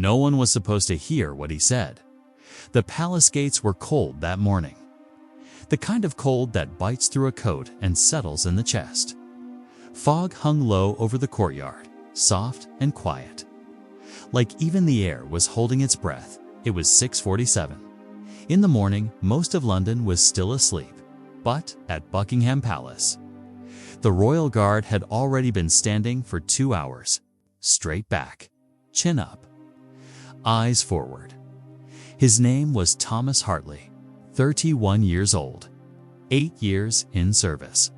no one was supposed to hear what he said. The palace gates were cold that morning. The kind of cold that bites through a coat and settles in the chest. Fog hung low over the courtyard, soft and quiet. Like even the air was holding its breath. It was 6:47. In the morning, most of London was still asleep, but at Buckingham Palace, the royal guard had already been standing for 2 hours, straight back, chin up, eyes forward. His name was Thomas Hartley, 31 years old, 8 years in service.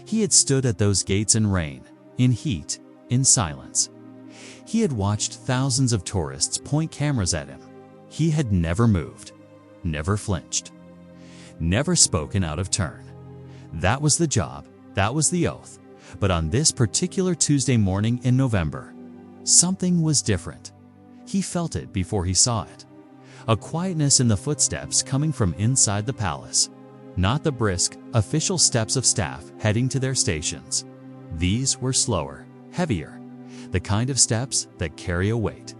He had stood at those gates in rain, in heat, in silence. He had watched thousands of tourists point cameras at him. He had never moved, never flinched, never spoken out of turn. That was the job, that was the oath. But on this particular Tuesday morning in November, something was different. He felt it before he saw it. A quietness in the footsteps coming from inside the palace. Not the brisk, official steps of staff heading to their stations. These were slower, heavier, the kind of steps that carry a weight.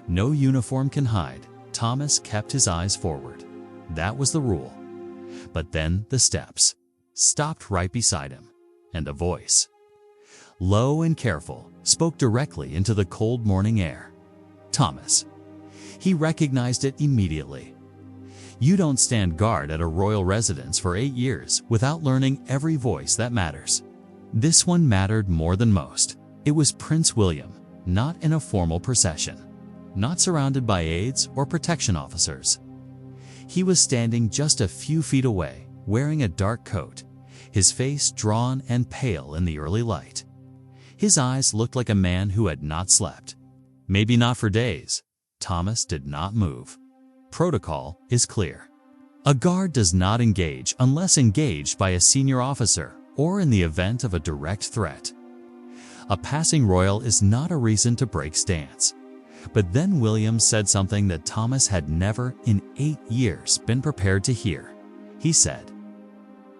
No uniform can hide. Thomas kept his eyes forward. That was the rule. But then the steps stopped right beside him, and a voice, low and careful, spoke directly into the cold morning air. Thomas. He recognized it immediately. You don't stand guard at a royal residence for 8 years without learning every voice that matters. This one mattered more than most. It was Prince William, not in a formal procession, not surrounded by aides or protection officers. He was standing just a few feet away, wearing a dark coat, his face drawn and pale in the early light. His eyes looked like a man who had not slept. Maybe not for days. Thomas did not move. Protocol is clear. A guard does not engage unless engaged by a senior officer or in the event of a direct threat. A passing royal is not a reason to break stance. But then William said something that Thomas had never in 8 years been prepared to hear. He said,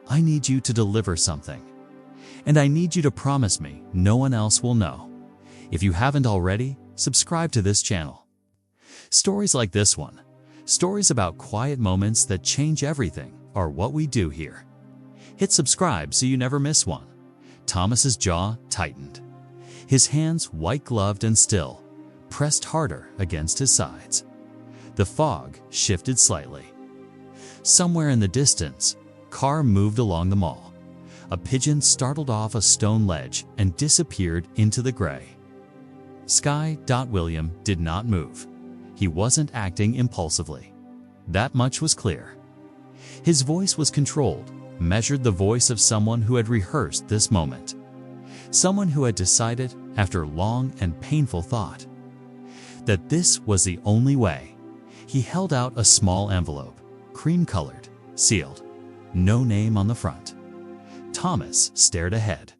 I need you to deliver something, and I need you to promise me no one else will know. If you haven't already, subscribe to this channel. Stories like this one, stories about quiet moments that change everything, are what we do here. Hit subscribe so you never miss one. Thomas's jaw tightened. His hands, white-gloved and still, pressed harder against his sides. The fog shifted slightly. Somewhere in the distance, car moved along the mall. A pigeon startled off a stone ledge and disappeared into the gray. William did not move. He wasn't acting impulsively. That much was clear. His voice was controlled, measured, the voice of someone who had rehearsed this moment. Someone who had decided, after long and painful thought, that this was the only way. He held out a small envelope, cream-colored, sealed, no name on the front. Thomas stared ahead.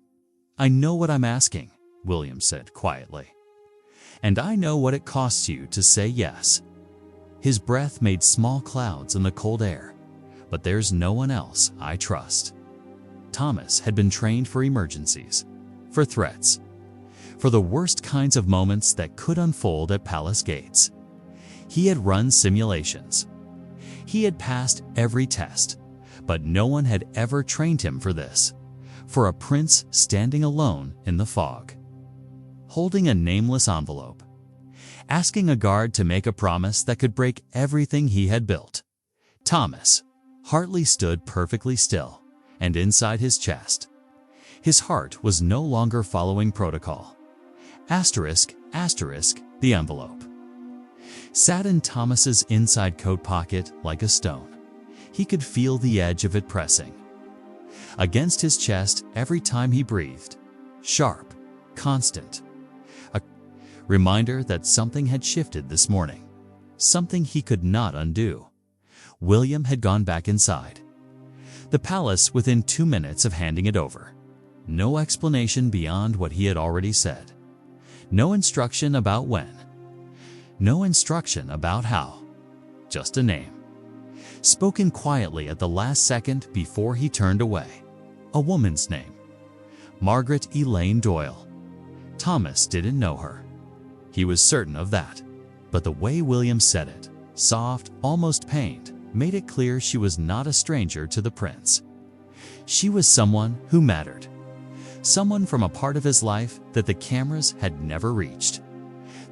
I know what I'm asking, William said quietly. And I know what it costs you to say yes. His breath made small clouds in the cold air. But there's no one else I trust. Thomas had been trained for emergencies, for threats, for the worst kinds of moments that could unfold at palace gates. He had run simulations. He had passed every test, but no one had ever trained him for this, for a prince standing alone in the fog, holding a nameless envelope, asking a guard to make a promise that could break everything he had built. Thomas Hartley stood perfectly still, and inside his chest, his heart was no longer following protocol. Asterisk, the envelope sat in Thomas's inside coat pocket like a stone. He could feel the edge of it pressing against his chest every time he breathed. Sharp, constant. A reminder that something had shifted this morning. Something he could not undo. William had gone back inside the palace within 2 minutes of handing it over. No explanation beyond what he had already said. No instruction about when. No instruction about how. Just a name, spoken quietly at the last second before he turned away. A woman's name. Margaret Elaine Doyle. Thomas didn't know her. He was certain of that. But the way William said it, soft, almost pained, made it clear she was not a stranger to the prince. She was someone who mattered. Someone from a part of his life that the cameras had never reached.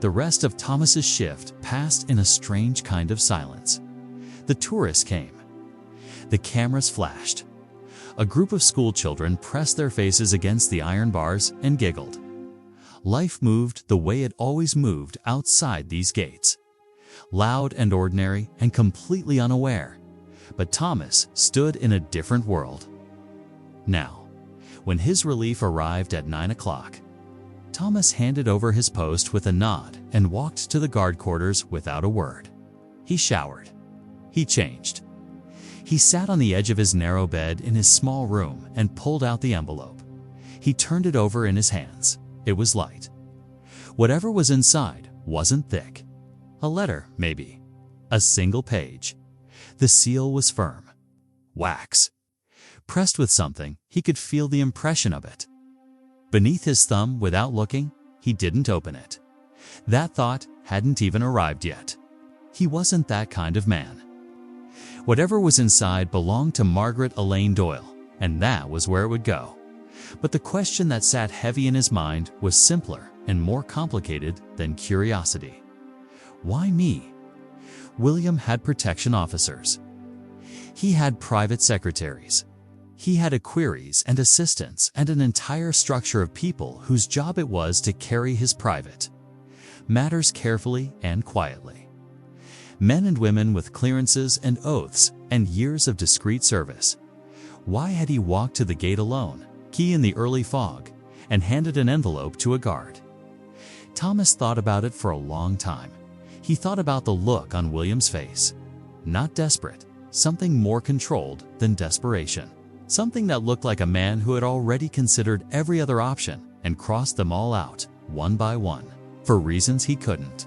The rest of Thomas's shift passed in a strange kind of silence. The tourists came. The cameras flashed. A group of school children pressed their faces against the iron bars and giggled. Life moved the way it always moved outside these gates. Loud and ordinary and completely unaware. But Thomas stood in a different world. Now, when his relief arrived at 9 o'clock, Thomas handed over his post with a nod and walked to the guard quarters without a word. He showered. He changed. He sat on the edge of his narrow bed in his small room and pulled out the envelope. He turned it over in his hands. It was light. Whatever was inside wasn't thick. A letter, maybe. A single page. The seal was firm. Wax. Pressed with something, he could feel the impression of it. Beneath his thumb, without looking, he didn't open it. That thought hadn't even arrived yet. He wasn't that kind of man. Whatever was inside belonged to Margaret Elaine Doyle, and that was where it would go. But the question that sat heavy in his mind was simpler and more complicated than curiosity. Why me? William had protection officers. He had private secretaries. He had equerries and assistants and an entire structure of people whose job it was to carry his private matters carefully and quietly. Men and women with clearances and oaths and years of discreet service. Why had he walked to the gate alone, key in the early fog, and handed an envelope to a guard? Thomas thought about it for a long time. He thought about the look on William's face. Not desperate, something more controlled than desperation. Something that looked like a man who had already considered every other option and crossed them all out, one by one, for reasons he couldn't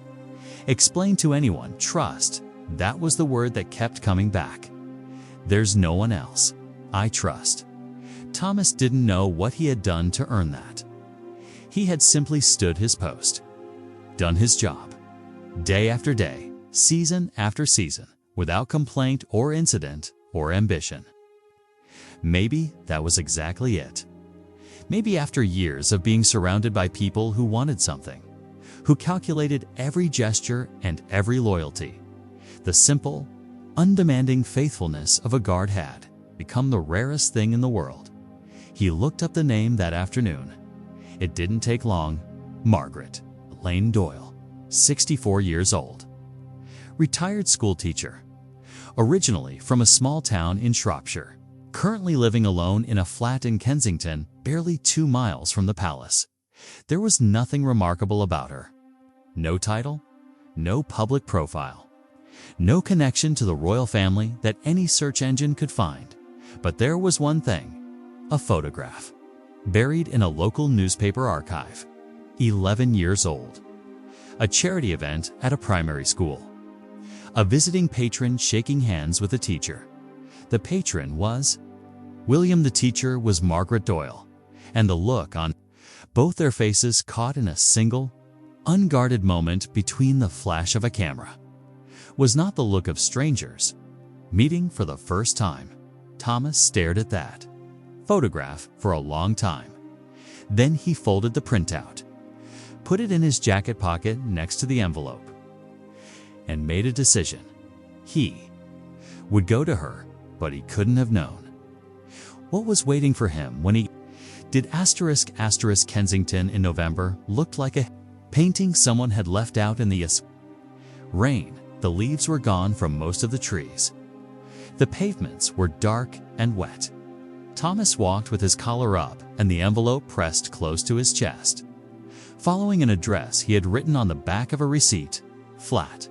explain to anyone. Trust, that was the word that kept coming back. There's no one else. I trust. Thomas didn't know what he had done to earn that. He had simply stood his post, done his job, day after day, season after season, without complaint or incident or ambition. Maybe that was exactly it. Maybe after years of being surrounded by people who wanted something, who calculated every gesture and every loyalty, the simple, undemanding faithfulness of a guard had become the rarest thing in the world. He looked up the name that afternoon. It didn't take long. Margaret Elaine Doyle, 64 years old. Retired schoolteacher. Originally from a small town in Shropshire. Currently living alone in a flat in Kensington, barely 2 miles from the palace. There was nothing remarkable about her. No title, no public profile, no connection to the royal family that any search engine could find. But there was one thing, a photograph, buried in a local newspaper archive. 11 years old. A charity event at a primary school. A visiting patron shaking hands with a teacher. The patron was William. The teacher was Margaret Doyle, and the look on both their faces caught in a single, unguarded moment between the flash of a camera was not the look of strangers meeting for the first time. Thomas stared at that photograph for a long time. Then he folded the printout, put it in his jacket pocket next to the envelope, and made a decision. He would go to her, but he couldn't have known what was waiting for him when he did *** Kensington in November looked like a painting someone had left out in the rain. The leaves were gone from most of the trees. The pavements were dark and wet. Thomas walked with his collar up and the envelope pressed close to his chest, following an address he had written on the back of a receipt, flat,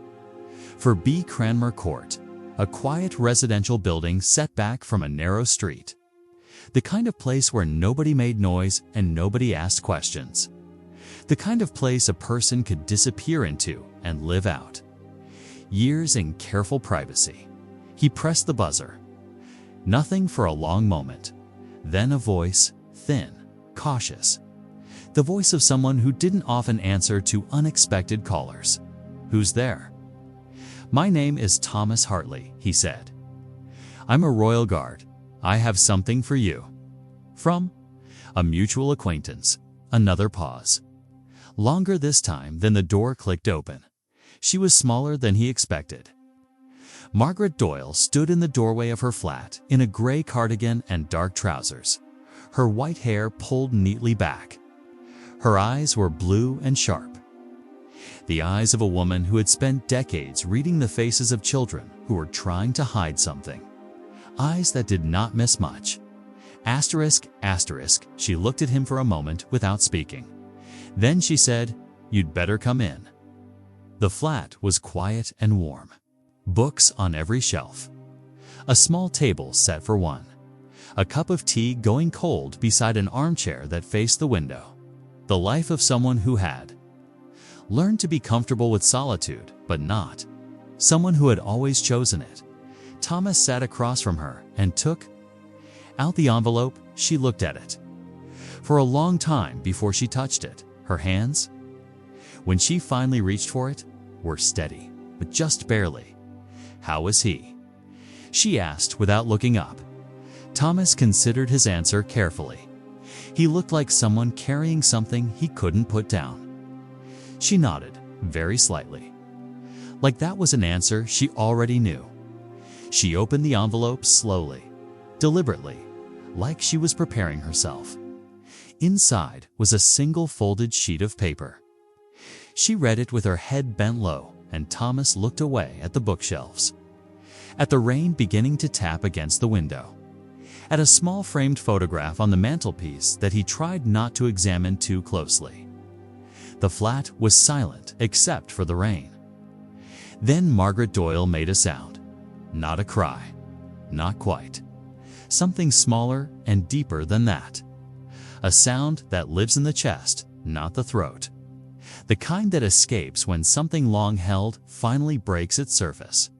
for B. Cranmer Court, a quiet residential building set back from a narrow street. The kind of place where nobody made noise and nobody asked questions. The kind of place a person could disappear into and live out years in careful privacy. He pressed the buzzer. Nothing for a long moment. Then a voice, thin, cautious. The voice of someone who didn't often answer to unexpected callers. "Who's there?" "My name is Thomas Hartley," he said. "I'm a Royal Guard. I have something for you." "From?" "A mutual acquaintance." Another pause. Longer this time than the door clicked open. She was smaller than he expected. Margaret Doyle stood in the doorway of her flat in a gray cardigan and dark trousers, her white hair pulled neatly back. Her eyes were blue and sharp. The eyes of a woman who had spent decades reading the faces of children who were trying to hide something. Eyes that did not miss much. Asterisk, asterisk, she looked at him for a moment without speaking. Then she said, "You'd better come in." The flat was quiet and warm. Books on every shelf. A small table set for one. A cup of tea going cold beside an armchair that faced the window. The life of someone who had learned to be comfortable with solitude, but not someone who had always chosen it. Thomas sat across from her and took out the envelope. She looked at it for a long time before she touched it. Her hands, when she finally reached for it, were steady, but just barely. "How was he?" she asked without looking up. Thomas considered his answer carefully. He looked like someone carrying something he couldn't put down. She nodded, very slightly. Like that was an answer she already knew. She opened the envelope slowly, deliberately, like she was preparing herself. Inside was a single folded sheet of paper. She read it with her head bent low, and Thomas looked away at the bookshelves, at the rain beginning to tap against the window, at a small framed photograph on the mantelpiece that he tried not to examine too closely. The flat was silent except for the rain. Then Margaret Doyle made a sound. Not a cry. Not quite. Something smaller and deeper than that. A sound that lives in the chest, not the throat. The kind that escapes when something long held finally breaks its surface.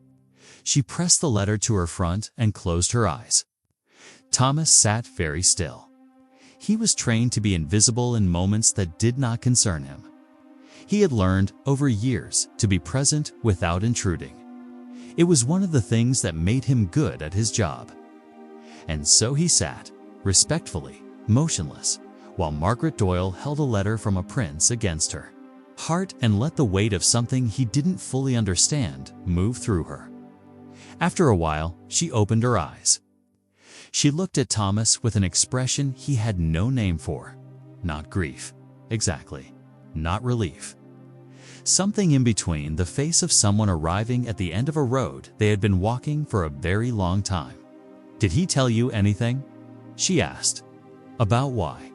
She pressed the letter to her front and closed her eyes. Thomas sat very still. He was trained to be invisible in moments that did not concern him. He had learned, over years, to be present without intruding. It was one of the things that made him good at his job. And so he sat, respectfully, motionless, while Margaret Doyle held a letter from a prince against her heart and let the weight of something he didn't fully understand move through her. After a while, she opened her eyes. She looked at Thomas with an expression he had no name for. Not grief, exactly. Not relief. Something in between, the face of someone arriving at the end of a road they had been walking for a very long time. "Did he tell you anything?" she asked. "About why?"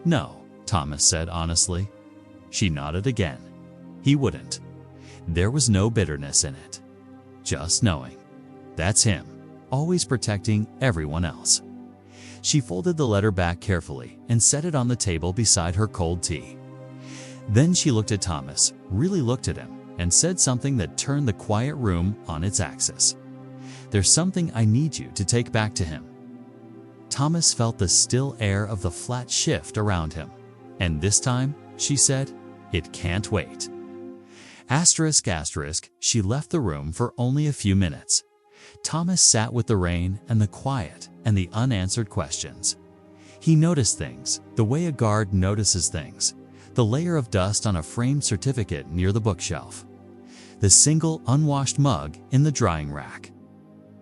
"No," Thomas said honestly. She nodded again. He wouldn't. There was no bitterness in it. Just knowing. That's him, always protecting everyone else. She folded the letter back carefully and set it on the table beside her cold tea. Then she looked at Thomas, really looked at him, and said something that turned the quiet room on its axis. "There's something I need you to take back to him." Thomas felt the still air of the flat shift around him. "And this time," she said, "it can't wait." Asterisk, asterisk, she left the room for only a few minutes. Thomas sat with the rain and the quiet and the unanswered questions. He noticed things, the way a guard notices things. The layer of dust on a framed certificate near the bookshelf. The single unwashed mug in the drying rack.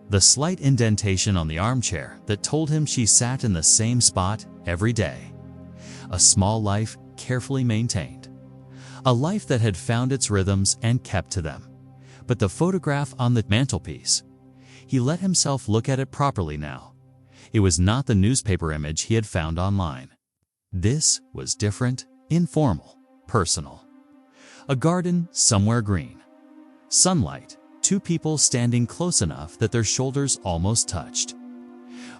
The slight indentation on the armchair that told him she sat in the same spot every day. A small life carefully maintained. A life that had found its rhythms and kept to them. But the photograph on the mantelpiece. He let himself look at it properly now. It was not the newspaper image he had found online. This was different, informal, personal. A garden somewhere green. Sunlight, two people standing close enough that their shoulders almost touched.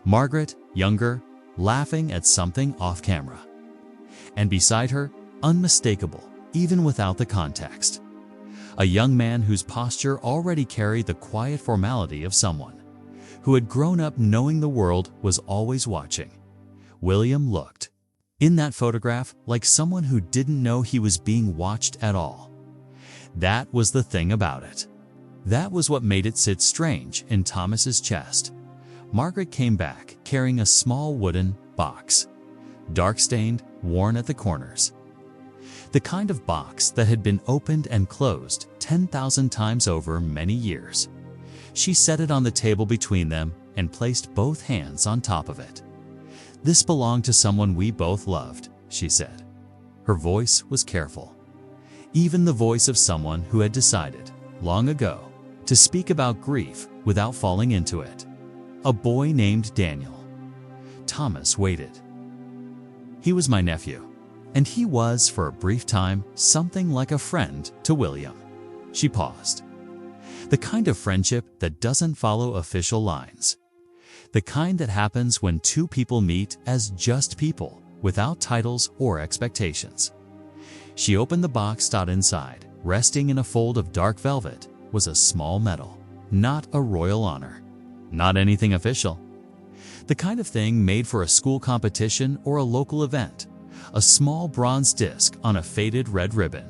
Margaret, younger, laughing at something off camera. And beside her, unmistakable, even without the context. A young man whose posture already carried the quiet formality of someone who had grown up knowing the world was always watching. William looked, in that photograph, like someone who didn't know he was being watched at all. That was the thing about it. That was what made it sit strange in Thomas's chest. Margaret came back carrying a small wooden box, dark-stained, worn at the corners. The kind of box that had been opened and closed 10,000 times over many years. She set it on the table between them and placed both hands on top of it. "This belonged to someone we both loved," she said. Her voice was careful, even the voice of someone who had decided, long ago, to speak about grief without falling into it. "A boy named Daniel." Thomas waited. "He was my nephew, and he was, for a brief time, something like a friend to William." She paused. "The kind of friendship that doesn't follow official lines. The kind that happens when two people meet as just people, without titles or expectations." She opened the box. Inside, resting in a fold of dark velvet, was a small medal. Not a royal honor. Not anything official. The kind of thing made for a school competition or a local event. A small bronze disc on a faded red ribbon.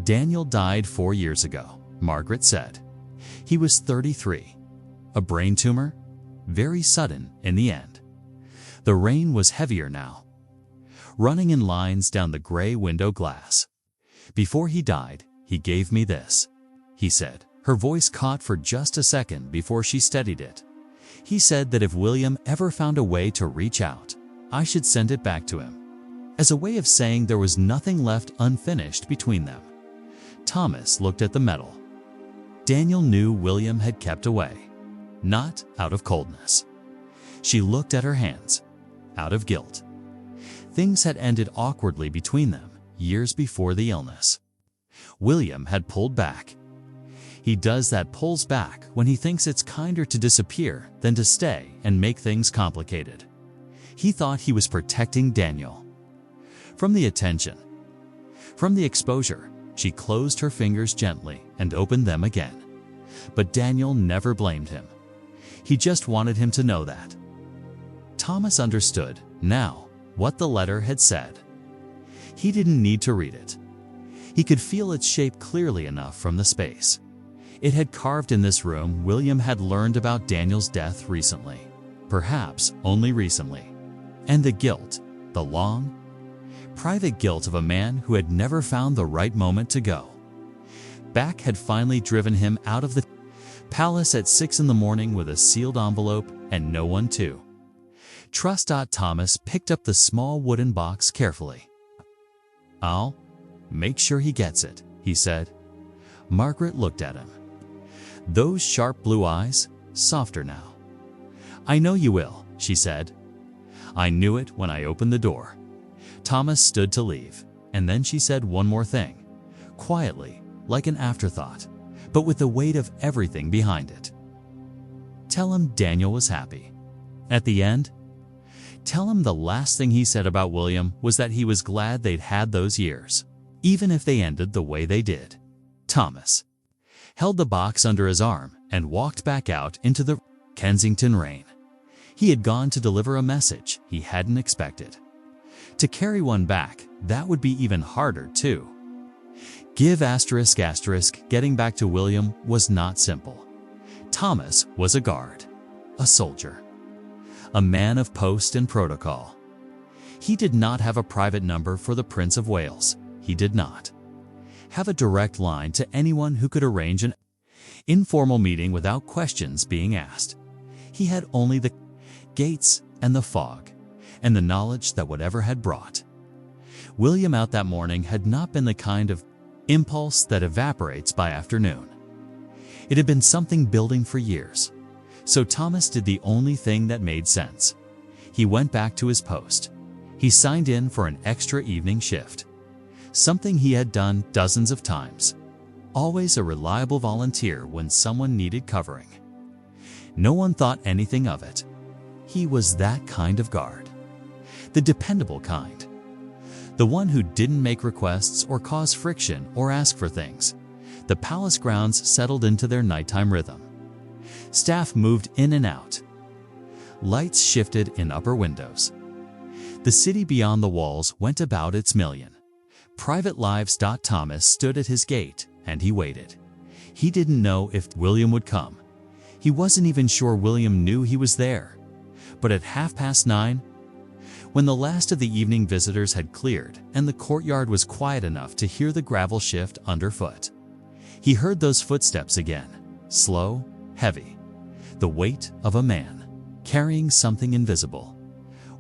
"Daniel died 4 years ago," Margaret said. "He was 33. A brain tumor? Very sudden in the end. The rain was heavier now, running in lines down the gray window glass. Before he died, he gave me this," he said. Her voice caught for just a second before she steadied it. "He said that if William ever found a way to reach out, I should send it back to him, as a way of saying there was nothing left unfinished between them." Thomas looked at the medal. Daniel knew William had kept away, not out of coldness. She looked at her hands, out of guilt. Things had ended awkwardly between them years before the illness. William had pulled back. He does that, pulls back when he thinks it's kinder to disappear than to stay and make things complicated. He thought he was protecting Daniel from the attention, from the exposure. She closed her fingers gently and opened them again. But Daniel never blamed him. He just wanted him to know that. Thomas understood now what the letter had said. He didn't need to read it. He could feel its shape clearly enough from the space. It had carved in this room. William had learned about Daniel's death recently, perhaps only recently. And the guilt, the long, private guilt of a man who had never found the right moment to go back, had finally driven him out of the palace at 6 in the morning with a sealed envelope and no one to trust. Thomas picked up the small wooden box carefully. "I'll make sure he gets it," he said. Margaret looked at him. Those sharp blue eyes, softer now. "I know you will," she said. "I knew it when I opened the door." Thomas stood to leave, and then she said one more thing, quietly, like an afterthought, but with the weight of everything behind it. "Tell him Daniel was happy. At the end, tell him the last thing he said about William was that he was glad they'd had those years, even if they ended the way they did." Thomas held the box under his arm and walked back out into the Kensington rain. He had gone to deliver a message he hadn't expected. To carry one back, that would be even harder too. Give ***. Getting back to William was not simple. Thomas was a guard, a soldier, a man of post and protocol. He did not have a private number for the Prince of Wales. He did not have a direct line to anyone who could arrange an informal meeting without questions being asked. He had only the gates and the fog, and the knowledge that whatever had brought William out that morning had not been the kind of impulse that evaporates by afternoon. It had been something building for years. So Thomas did the only thing that made sense. He went back to his post. He signed in for an extra evening shift, something he had done dozens of times. Always a reliable volunteer when someone needed covering. No one thought anything of it. He was that kind of guard. The dependable kind. The one who didn't make requests or cause friction or ask for things. The palace grounds settled into their nighttime rhythm. Staff moved in and out. Lights shifted in upper windows. The city beyond the walls went about its million private lives. Thomas stood at his gate and he waited. He didn't know if William would come. He wasn't even sure William knew he was there. But at 9:30, when the last of the evening visitors had cleared and the courtyard was quiet enough to hear the gravel shift underfoot, he heard those footsteps again, slow, heavy, the weight of a man carrying something invisible.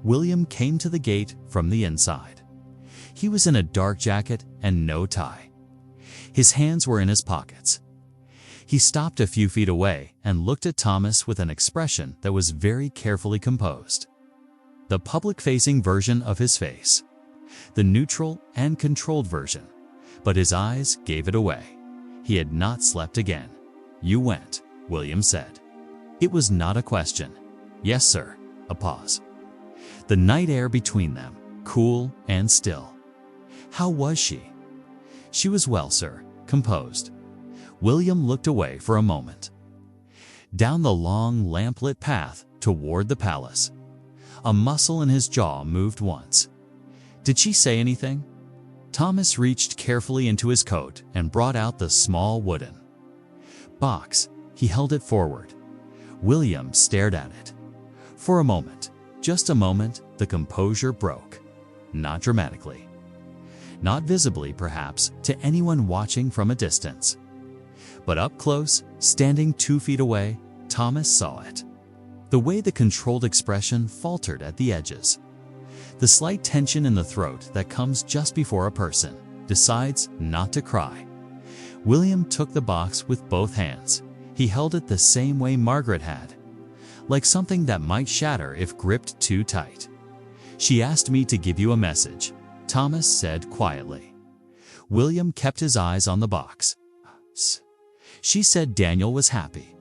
William came to the gate from the inside. He was in a dark jacket and no tie. His hands were in his pockets. He stopped a few feet away and looked at Thomas with an expression that was very carefully composed. The public-facing version of his face. The neutral and controlled version. But his eyes gave it away. He had not slept again. "You went," William said. It was not a question. "Yes, sir." A pause. The night air between them, cool and still. "How was she?" "She was well, sir, composed." William looked away for a moment. Down the long, lamplit path toward the palace. A muscle in his jaw moved once. "Did she say anything?" Thomas reached carefully into his coat and brought out the small wooden box. He held it forward. William stared at it. For a moment, just a moment, the composure broke. Not dramatically. Not visibly, perhaps, to anyone watching from a distance. But up close, standing 2 feet away, Thomas saw it. The way the controlled expression faltered at the edges. The slight tension in the throat that comes just before a person decides not to cry. William took the box with both hands. He held it the same way Margaret had, like something that might shatter if gripped too tight. "She asked me to give you a message," Thomas said quietly. William kept his eyes on the box. "She said Daniel was happy."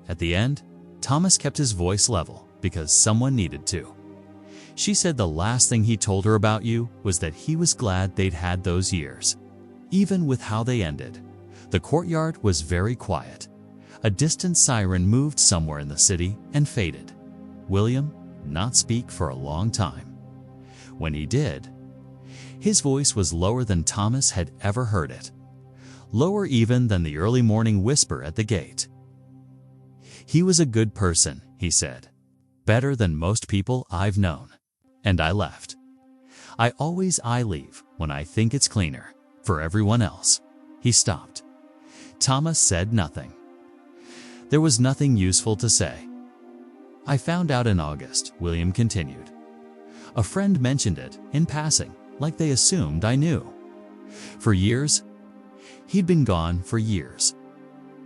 At the end, Thomas kept his voice level because someone needed to. "She said the last thing he told her about you was that he was glad they'd had those years, even with how they ended." The courtyard was very quiet. A distant siren moved somewhere in the city and faded. William did not speak for a long time. When he did, his voice was lower than Thomas had ever heard it. Lower even than the early morning whisper at the gate. "He was a good person," he said. "Better than most people I've known. And I left. I leave when I think it's cleaner for everyone else." He stopped. Thomas said nothing. There was nothing useful to say. "I found out in August," William continued. "A friend mentioned it in passing, like they assumed I knew. For years, he'd been gone for years."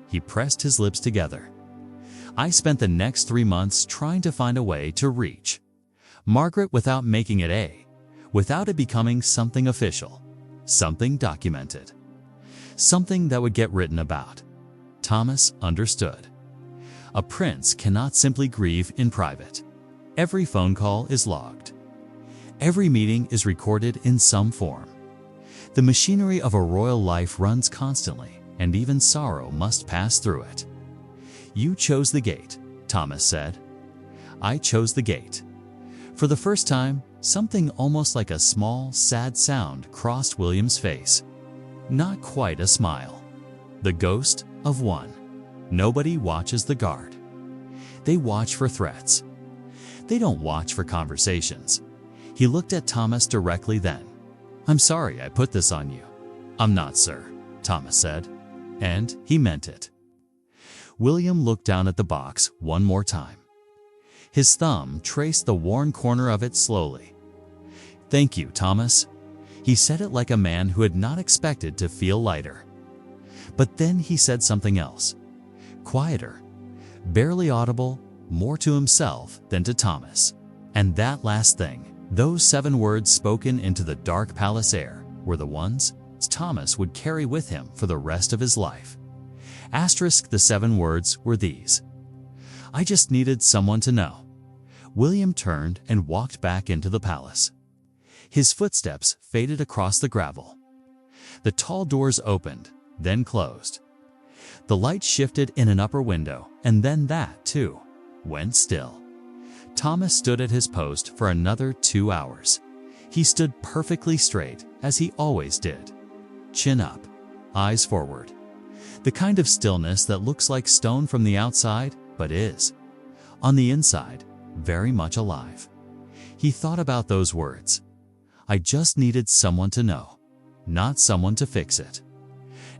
He pressed his lips together. "I spent the next 3 months trying to find a way to reach Margaret without making it without it becoming something official, something documented, something that would get written about." Thomas understood. A prince cannot simply grieve in private. Every phone call is logged. Every meeting is recorded in some form. The machinery of a royal life runs constantly, and even sorrow must pass through it. "You chose the gate," Thomas said. "I chose the gate." For the first time, something almost like a small, sad sound crossed William's face. Not quite a smile. The ghost of one. Nobody watches the guard. They watch for threats. They don't watch for conversations. He looked at Thomas directly then. "I'm sorry I put this on you." "I'm not, sir," Thomas said. And he meant it. William looked down at the box one more time. His thumb traced the worn corner of it slowly. "Thank you, Thomas." He said it like a man who had not expected to feel lighter. But then he said something else. Quieter, barely audible, more to himself than to Thomas. And that last thing, those 7 words spoken into the dark palace air, were the ones Thomas would carry with him for the rest of his life. The 7 words were these: "I just needed someone to know." William turned and walked back into the palace. His footsteps faded across the gravel. The tall doors opened, then closed. The light shifted in an upper window, and then that, too, went still. Thomas stood at his post for another 2 hours. He stood perfectly straight, as he always did. Chin up, eyes forward. The kind of stillness that looks like stone from the outside, but is, on the inside, very much alive. He thought about those words. I just needed someone to know, not someone to fix it.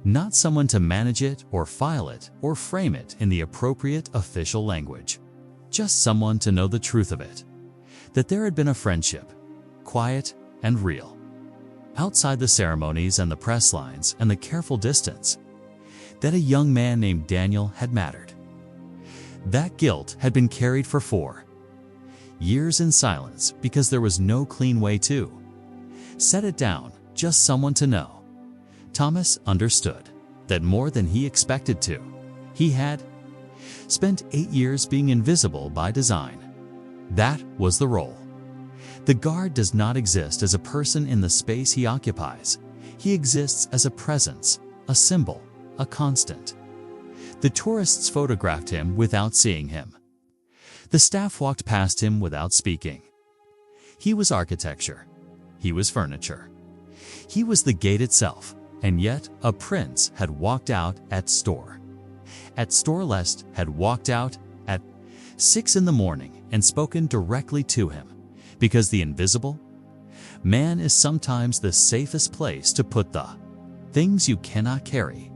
Not someone to manage it or file it or frame it in the appropriate official language. Just someone to know the truth of it. That there had been a friendship, quiet and real. Outside the ceremonies and the press lines and the careful distance, that a young man named Daniel had mattered. That guilt had been carried for 4 years in silence because there was no clean way to set it down, just someone to know. Thomas understood that more than he expected to. He had spent 8 years being invisible by design. That was the role. The guard does not exist as a person in the space he occupies. He exists as a presence, a symbol, a constant. The tourists photographed him without seeing him. The staff walked past him without speaking. He was architecture. He was furniture. He was the gate itself. And yet, a prince had walked out at store. At Storlest had walked out at 6 in the morning and spoken directly to him, because the invisible man is sometimes the safest place to put the things you cannot carry.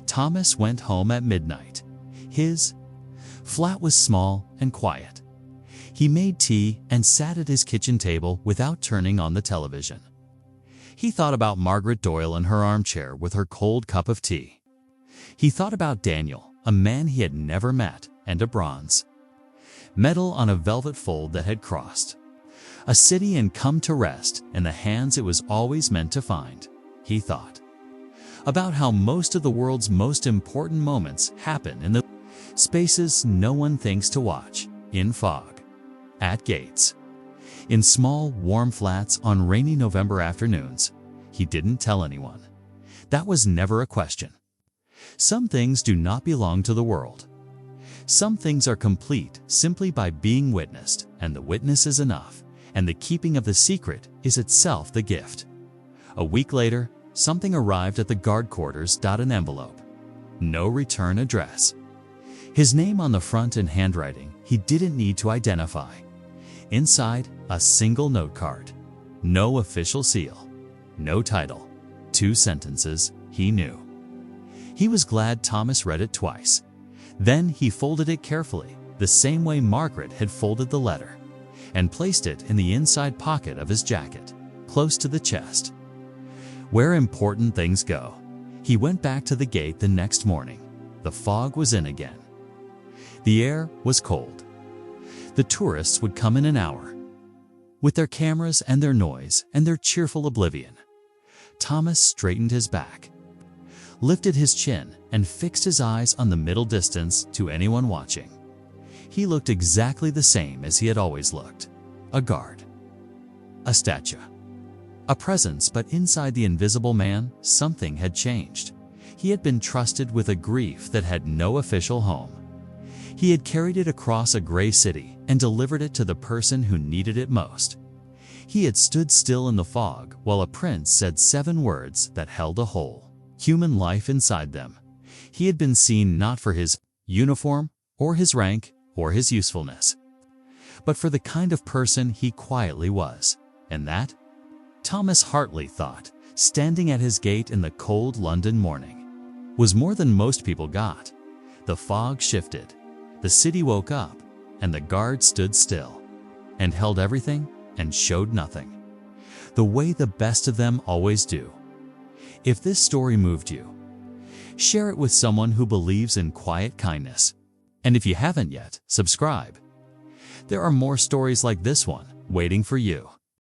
Thomas went home at midnight. His flat was small and quiet. He made tea and sat at his kitchen table without turning on the television. He thought about Margaret Doyle in her armchair with her cold cup of tea. He thought about Daniel, a man he had never met, and a bronze medal on a velvet fold that had crossed a city and come to rest in the hands it was always meant to find. He thought about how most of the world's most important moments happen in the spaces no one thinks to watch, in fog, at gates. In small, warm flats on rainy November afternoons. He didn't tell anyone. That was never a question. Some things do not belong to the world. Some things are complete simply by being witnessed, and the witness is enough, and the keeping of the secret is itself the gift. A week later, something arrived at the guard quarters. An envelope. No return address. His name on the front in handwriting he didn't need to identify. Inside, a single note card. No official seal. No title. 2 sentences he knew. He was glad Thomas read it twice. Then he folded it carefully, the same way Margaret had folded the letter, and placed it in the inside pocket of his jacket, close to the chest. Where important things go. He went back to the gate the next morning. The fog was in again. The air was cold. The tourists would come in an hour, with their cameras and their noise and their cheerful oblivion. Thomas straightened his back, lifted his chin, and fixed his eyes on the middle distance to anyone watching. He looked exactly the same as he had always looked. A guard. A statue. A presence, but inside the invisible man, something had changed. He had been trusted with a grief that had no official home. He had carried it across a gray city and delivered it to the person who needed it most. He had stood still in the fog while a prince said 7 words that held a whole human life inside them. He had been seen not for his uniform or his rank or his usefulness, but for the kind of person he quietly was. And that, Thomas Hartley thought, standing at his gate in the cold London morning, was more than most people got. The fog shifted. The city woke up, and the guard stood still, and held everything and showed nothing, the way the best of them always do. If this story moved you, share it with someone who believes in quiet kindness. And if you haven't yet, subscribe. There are more stories like this one waiting for you.